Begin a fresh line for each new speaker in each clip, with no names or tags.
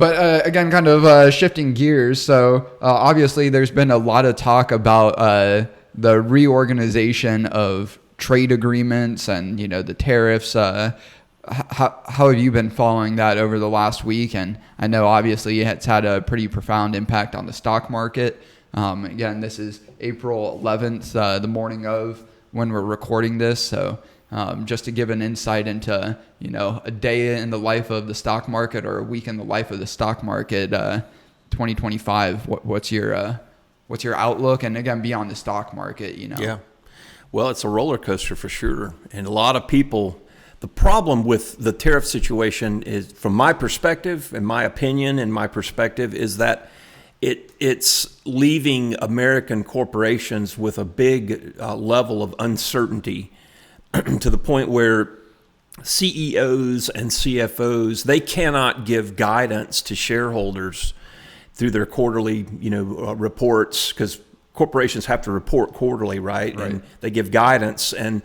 But again, kind of shifting gears. So obviously, there's been a lot of talk about the reorganization of trade agreements and the tariffs. How have you been following that over the last week? And I know obviously it's had a pretty profound impact on the stock market. Again, this is April 11th, the morning of when we're recording this. So just to give an insight into, a day in the life of the stock market or a week in the life of the stock market, 2025, what's your outlook? And again, beyond the stock market,
Yeah. Well, it's a roller coaster for sure. And a lot of people, the problem with the tariff situation is, from my perspective, and my opinion and my perspective, is that it's leaving American corporations with a big level of uncertainty to the point where CEOs and CFOs, they cannot give guidance to shareholders through their quarterly, reports, because corporations have to report quarterly, right? And they give guidance, and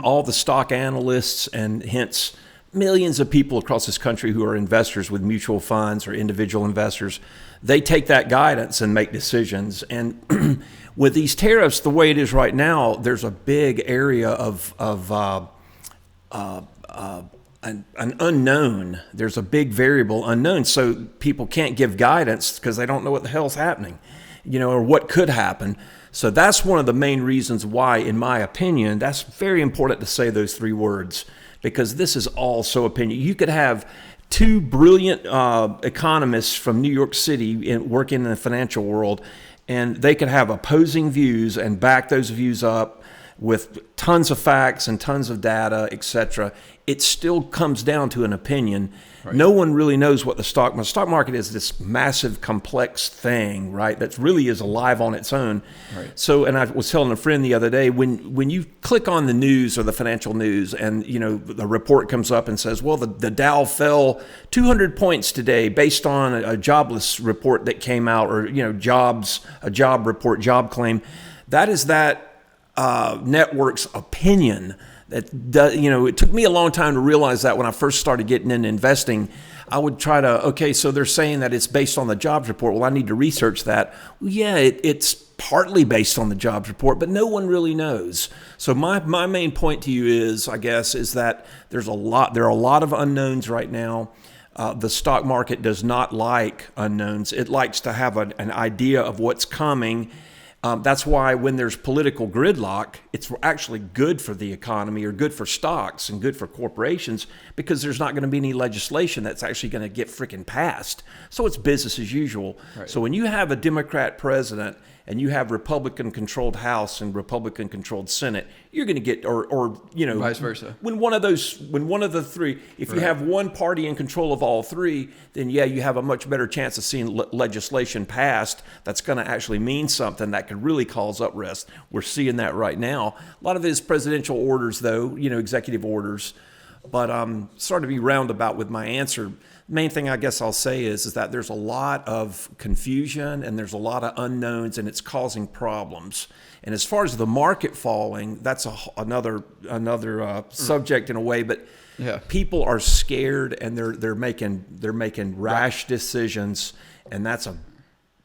all the stock analysts and hence millions of people across this country who are investors with mutual funds or individual investors, they take that guidance and make decisions. And with these tariffs, the way it is right now, there's a big area of an unknown. There's a big variable unknown. So people can't give guidance because they don't know what the hell's happening, or what could happen. So that's one of the main reasons why, in my opinion, that's very important to say those three words, because this is all so opinion. You could have two brilliant economists from New York City working in the financial world, and they could have opposing views and back those views up with tons of facts and tons of data, etc. It still comes down to an opinion. Right. No one really knows what the stock market is. This massive, complex thing, right? That really is alive on its own. Right. So, and I was telling a friend the other day, when you click on the news or the financial news, and the report comes up and says, well, the Dow fell 200 points today based on a jobless report that came out, or a job report, job claim. That is that network's opinion. It took me a long time to realize that when I first started getting into investing. I would try to, so they're saying that it's based on the jobs report. Well, I need to research that. Well, yeah, it's partly based on the jobs report, but no one really knows. So my main point to you is that there are a lot of unknowns right now. The stock market does not like unknowns. It likes to have an idea of what's coming. That's why when there's political gridlock, it's actually good for the economy, or good for stocks and good for corporations, because there's not going to be any legislation that's actually going to get freaking passed. So it's business as usual. Right. So when you have a Democrat president and you have Republican-controlled House and Republican-controlled Senate, you're going to get, or
vice versa.
When one of the three, if you have one party in control of all three, then you have a much better chance of seeing legislation passed that's going to actually mean something that could really cause unrest. We're seeing that right now. A lot of it is presidential orders, though, executive orders. But sorry to be roundabout with my answer. Main thing I guess I'll say is that there's a lot of confusion and there's a lot of unknowns, and it's causing problems. And as far as the market falling, that's another subject in a way. But people are scared, and they're making rash decisions, and that's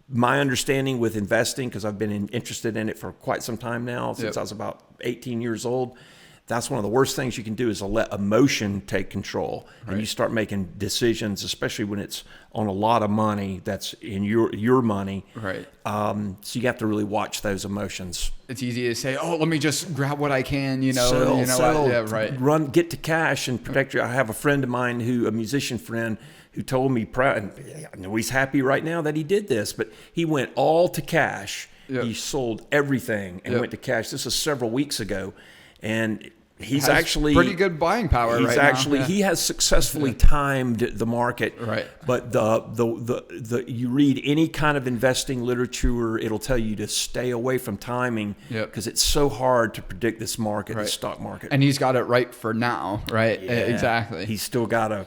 my understanding with investing, because I've been interested in it for quite some time now, since I was about 18 years old. That's one of the worst things you can do, is to let emotion take control. And you start making decisions, especially when it's on a lot of money that's in your money. Right. So you have to really watch those emotions.
It's easy to say, let me just grab what I can,
Sell.
Yeah, right.
Get to cash and protect your. I have a friend of mine a musician friend, who told me, and I know he's happy right now that he did this, but he went all to cash. Yep. He sold everything and went to cash. This was several weeks ago. And he's actually
pretty good buying power right now.
He has successfully timed the market.
Right.
But the you read any kind of investing literature, it'll tell you to stay away from timing, because it's so hard to predict this market, the stock market.
And he's got it right for now, right? Yeah. Exactly.
He's still got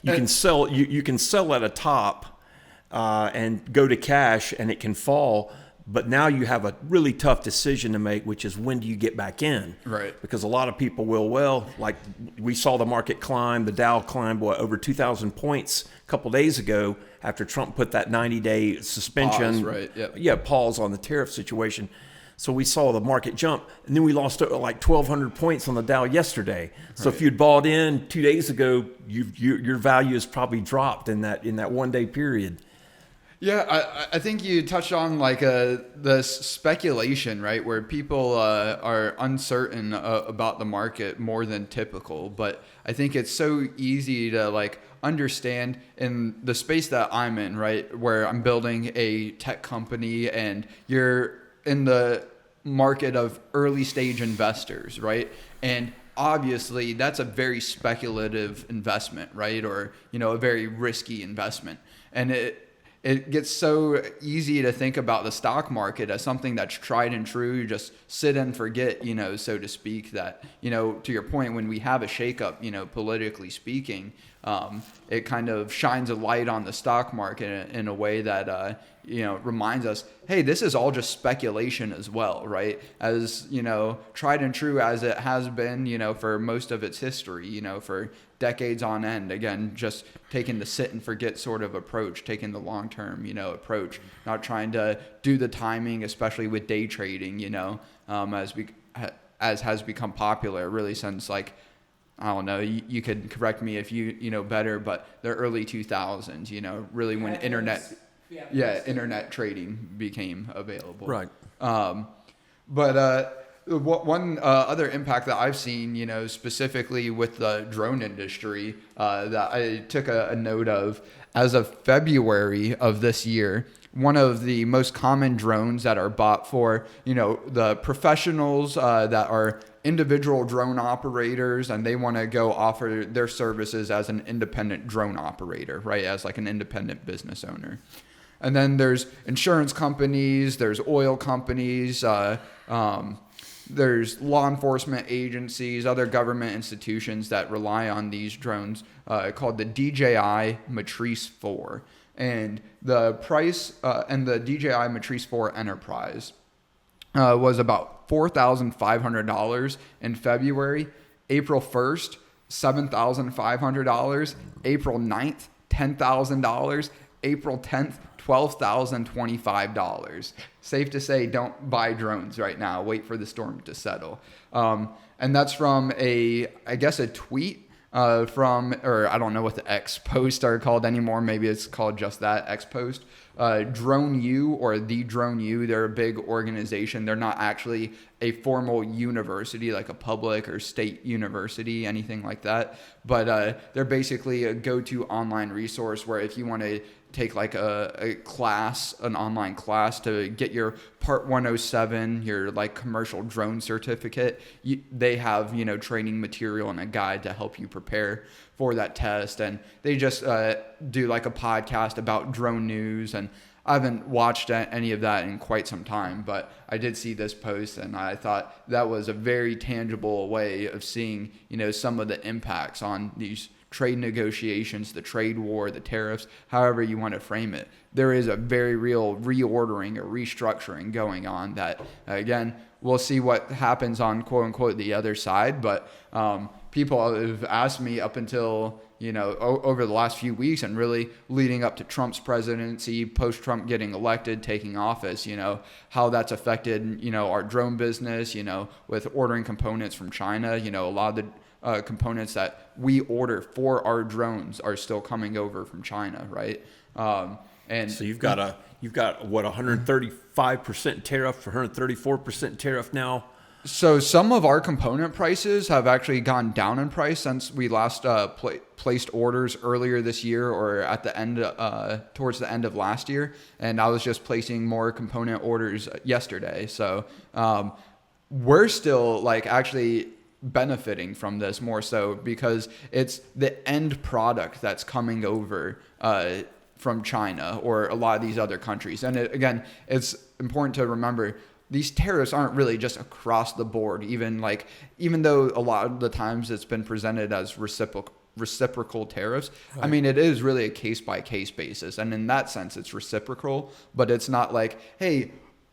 you can sell at a top and go to cash, and it can fall. But now you have a really tough decision to make, which is when do you get back in?
Right.
Because a lot of people will, like we saw the market climb, the Dow climbed, over 2,000 points a couple days ago after Trump put that 90-day suspension,
Pause, right, yep.
Yeah, pause on the tariff situation. So we saw the market jump, and then we lost like 1,200 points on the Dow yesterday. So if you'd bought in 2 days ago, your value has probably dropped in that 1 day period.
Yeah, I think you touched on like the speculation, right, where people are uncertain about the market more than typical. But I think it's so easy to like understand in the space that I'm in, right, where I'm building a tech company and you're in the market of early stage investors, right? And obviously that's a very speculative investment, right? Or, a very risky investment. And it gets so easy to think about the stock market as something that's tried and true. You just sit and forget, so to speak, that, to your point, when we have a shakeup, politically speaking, it kind of shines a light on the stock market in a way that, reminds us, hey, this is all just speculation as well, right? As, tried and true as it has been, for most of its history, for decades on end. Again, just taking the sit and forget sort of approach, taking the long-term, approach, not trying to do the timing, especially with day trading, as has become popular really since like, I don't know, you could correct me if you know better, but the early 2000s, really when internet trading became available.
Right.
But one other impact that I've seen, specifically with the drone industry, that I took a note of as of February of this year, one of the most common drones that are bought for, the professionals that are individual drone operators and they want to go offer their services as an independent drone operator, right? As like an independent business owner. And then there's insurance companies, there's oil companies, there's law enforcement agencies, other government institutions that rely on these drones called the DJI Matrice 4. And the price and the DJI Matrice 4 Enterprise was about $4,500 in February. April 1st, $7,500. April 9th, $10,000. April 10th, $12,025. Safe to say, don't buy drones right now. Wait for the storm to settle. And that's from a tweet or I don't know what the X posts are called anymore. Maybe it's called just that, X post. Drone U or the Drone U, they're a big organization. They're not actually a formal university like a public or state university, anything like that. But they're basically a go-to online resource where if you want to take like a class, an online class to get your Part 107, your like commercial drone certificate, they have, training material and a guide to help you prepare for that test. And they just do like a podcast about drone news. And I haven't watched any of that in quite some time, but I did see this post and I thought that was a very tangible way of seeing, some of the impacts on these trade negotiations, the trade war, the tariffs, however you want to frame it. There is a very real reordering or restructuring going on that, again, we'll see what happens on quote unquote the other side. But people have asked me up until, over the last few weeks and really leading up to Trump's presidency, post-Trump getting elected, taking office, how that's affected, our drone business, with ordering components from China, a lot of the components that we order for our drones are still coming over from China, right? And
so you've got what, 135% tariff, 134% tariff now.
So some of our component prices have actually gone down in price since we last placed orders earlier this year or at the end, towards the end of last year. And I was just placing more component orders yesterday. So we're still like actually benefiting from this more so because it's the end product that's coming over from China or a lot of these other countries. And again, it's important to remember these tariffs aren't really just across the board, even though a lot of the times it's been presented as reciprocal tariffs. Right. I mean, it is really a case by case basis. And in that sense, it's reciprocal, but it's not like, hey,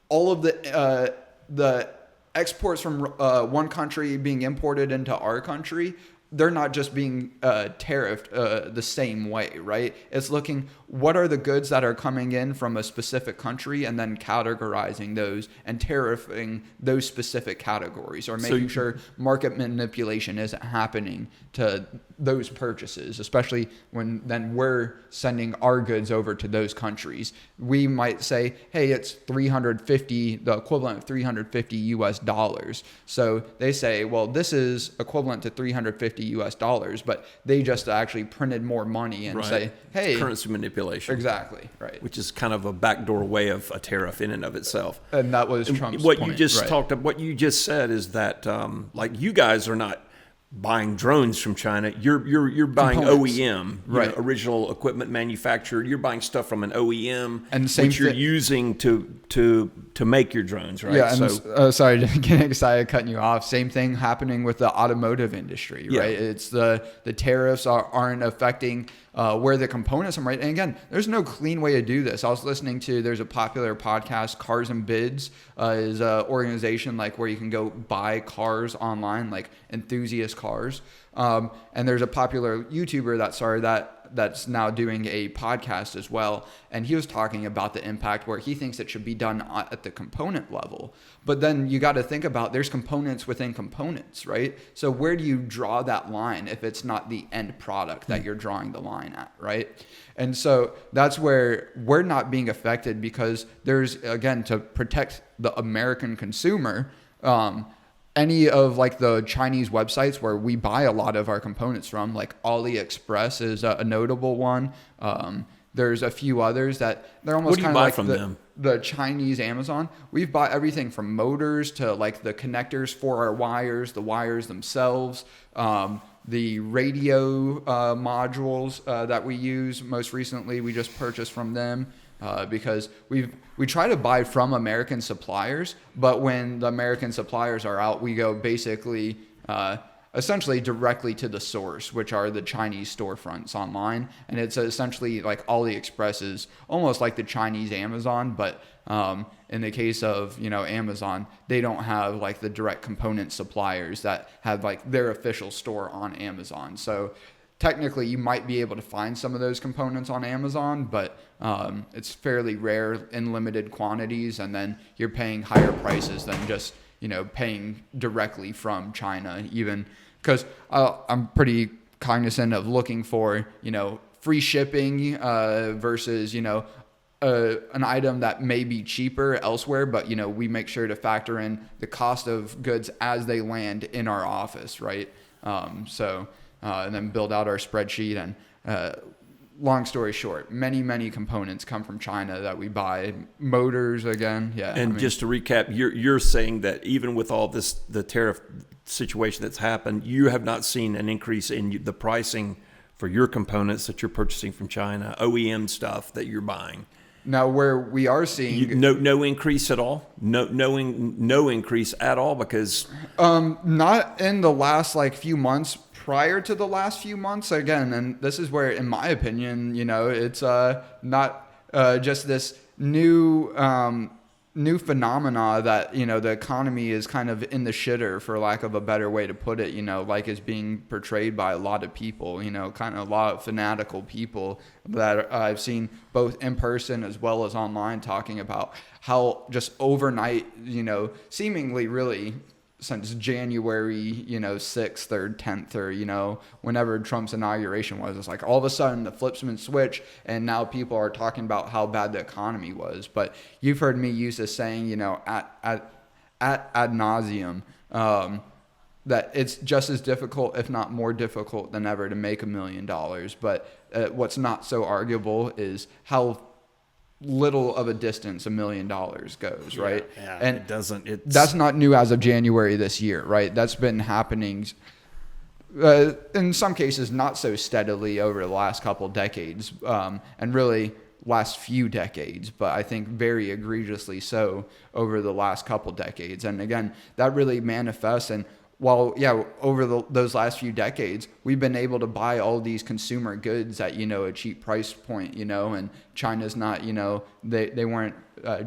all of the exports from one country being imported into our country, they're not just being tariffed the same way, right? It's looking, what are the goods that are coming in from a specific country, and then categorizing those and tariffing those specific categories, or making sure market manipulation isn't happening to those purchases, especially when then we're sending our goods over to those countries. We might say, hey, it's 350, the equivalent of $350. So they say, well, this is equivalent to $350, but they just actually printed more money and say, hey,
currency manipulation.
Exactly, right.
Which is kind of a backdoor way of a tariff in and of itself.
And that was Trump's
what
point.
You just talked about, what you just said is that like you guys are not buying drones from China. You're buying
Components.
OEM,
right?
Original equipment manufacturer. You're buying stuff from an OEM,
and same
which you're using to make your drones, right?
Yeah. And sorry, getting excited, cutting you off. Same thing happening with the automotive industry, right? It's the tariffs aren't affecting where the components are, right? And again, there's no clean way to do this. I was listening to, there's a popular podcast, Cars and Bids, is an organization like where you can go buy cars online, like enthusiast cars. And there's a popular YouTuber that started that's now doing a podcast as well. And he was talking about the impact where he thinks it should be done at the component level. But then you got to think about, there's components within components, right? So where do you draw that line if it's not the end product that you're drawing the line at, right? And so that's where we're not being affected, because there's, again, to protect the American consumer, any of like the Chinese websites where we buy a lot of our components from, like AliExpress is a notable one. There's a few others that they're almost kind of like the Chinese Amazon. We've bought everything from motors to like the connectors for our wires, the wires themselves, the radio modules that we use. Most recently, we just purchased from them. Because we try to buy from American suppliers, but when the American suppliers are out, we go basically essentially directly to the source, which are the Chinese storefronts online. And it's essentially like AliExpress is almost like the Chinese Amazon, but in the case of, Amazon, they don't have like the direct component suppliers that have like their official store on Amazon. So technically, you might be able to find some of those components on Amazon, but it's fairly rare in limited quantities, and then you're paying higher prices than just paying directly from China. Even because I'm pretty cognizant of looking for free shipping versus an item that may be cheaper elsewhere, but we make sure to factor in the cost of goods as they land in our office, right? And then build out our spreadsheet. And long story short, many components come from China that we buy. Motors, again, yeah.
And just to recap, you're saying that even with all this, the tariff situation that's happened, you have not seen an increase in the pricing for your components that you're purchasing from China, OEM stuff that you're buying.
Now, where we are seeing
no increase at all, no increase at all, because
not in the last few months. Prior to the last few months, again, and this is where, in my opinion, it's not just this new phenomena that the economy is kind of in the shitter, for lack of a better way to put it. Like is being portrayed by a lot of people. Kind of a lot of fanatical people that I've seen both in person as well as online talking about how just overnight, seemingly really, since January, 6th or 10th or, whenever Trump's inauguration was, it's like all of a sudden the flip's been switched, and now people are talking about how bad the economy was. But you've heard me use this saying, ad nauseum, that it's just as difficult, if not more difficult than ever, to make $1 million. But what's not so arguable is how little of a distance $1 million goes, right?
Yeah,
and
it doesn't.
That's not new as of January this year, right? That's been happening in some cases not so steadily over the last couple decades, and really last few decades, but I think very egregiously so over the last couple decades. And again, that really manifests in while, yeah, over those last few decades, we've been able to buy all these consumer goods at, a cheap price point, and China's not, they weren't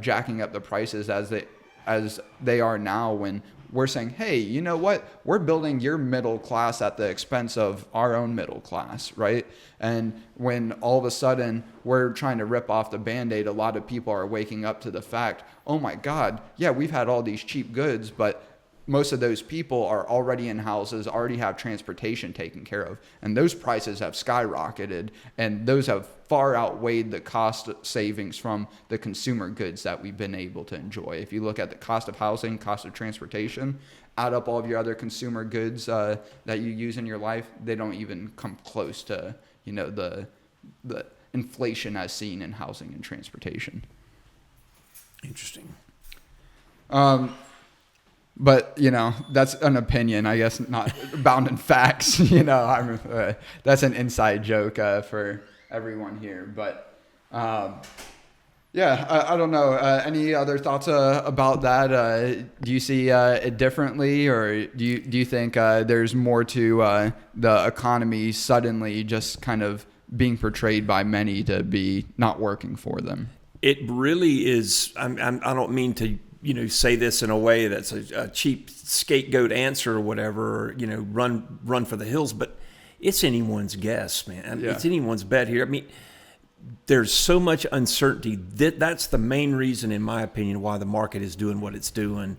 jacking up the prices as they are now, when we're saying, hey, you know what? We're building your middle class at the expense of our own middle class, right? And when all of a sudden we're trying to rip off the Band-Aid, a lot of people are waking up to the fact, oh my God, yeah, we've had all these cheap goods, but most of those people are already in houses, already have transportation taken care of, and those prices have skyrocketed, and those have far outweighed the cost savings from the consumer goods that we've been able to enjoy. If you look at the cost of housing, cost of transportation, add up all of your other consumer goods that you use in your life, they don't even come close to the inflation as seen in housing and transportation.
Interesting.
But, that's an opinion, I guess, not bound in facts. That's an inside joke for everyone here. But, yeah, I don't know. Any other thoughts about that? Do you see it differently, or do you think there's more to the economy suddenly just kind of being portrayed by many to be not working for them?
It really is. I don't mean to say this in a way that's a cheap scapegoat answer or whatever, or, run for the hills, but it's anyone's guess, man. Yeah. It's anyone's bet here. I mean, there's so much uncertainty. That's the main reason, in my opinion, why the market is doing what it's doing,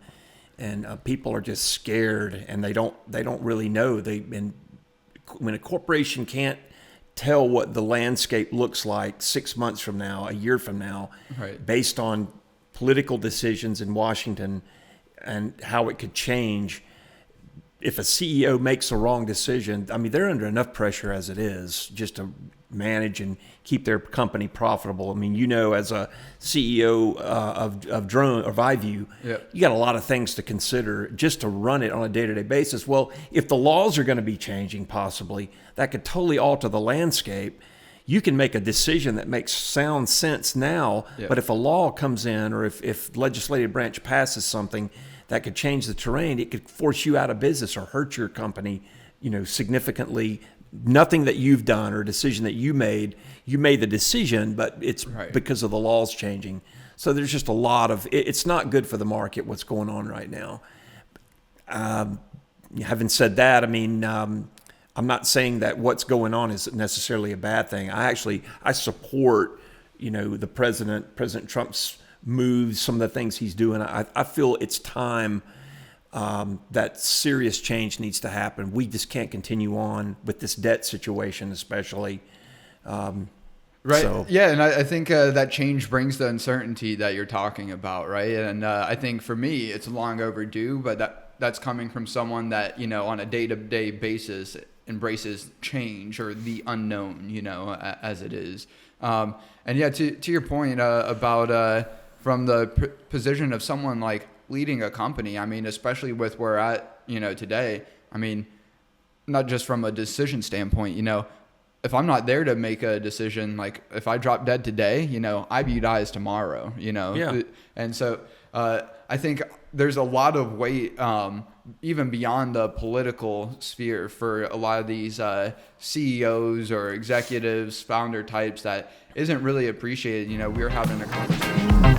and people are just scared, and they don't really know. When a corporation can't tell what the landscape looks like 6 months from now, a year from now, right, based on political decisions in Washington and how it could change. If a CEO makes a wrong decision, I mean, they're under enough pressure as it is just to manage and keep their company profitable. I mean, as a CEO of Drone or ViVU, yep, you got a lot of things to consider just to run it on a day-to-day basis. Well, if the laws are going to be changing, possibly, that could totally alter the landscape. You can make a decision that makes sound sense now, yep, but if a law comes in, or if the legislative branch passes something that could change the terrain, it could force you out of business or hurt your company, significantly. Nothing that you've done or a decision that you made the decision, but it's right, because of the laws changing. So there's just a lot of, it's not good for the market, what's going on right now. Having said that, I mean, I'm not saying that what's going on is necessarily a bad thing. I support, the President Trump's moves, some of the things he's doing. I feel it's time that serious change needs to happen. We just can't continue on with this debt situation, especially.
Right. So. Yeah, and I think that change brings the uncertainty that you're talking about, right? And I think for me, it's long overdue, but that's coming from someone that, on a day-to-day basis embraces change or the unknown, as it is. And yeah, to your point about from the position of someone like leading a company, I mean, especially with where we're at, today, I mean, not just from a decision standpoint, if I'm not there to make a decision, like if I drop dead today, IBU dies tomorrow, Yeah. And so I think there's a lot of weight, even beyond the political sphere, for a lot of these CEOs or executives, founder types, that isn't really appreciated. We were having a conversation.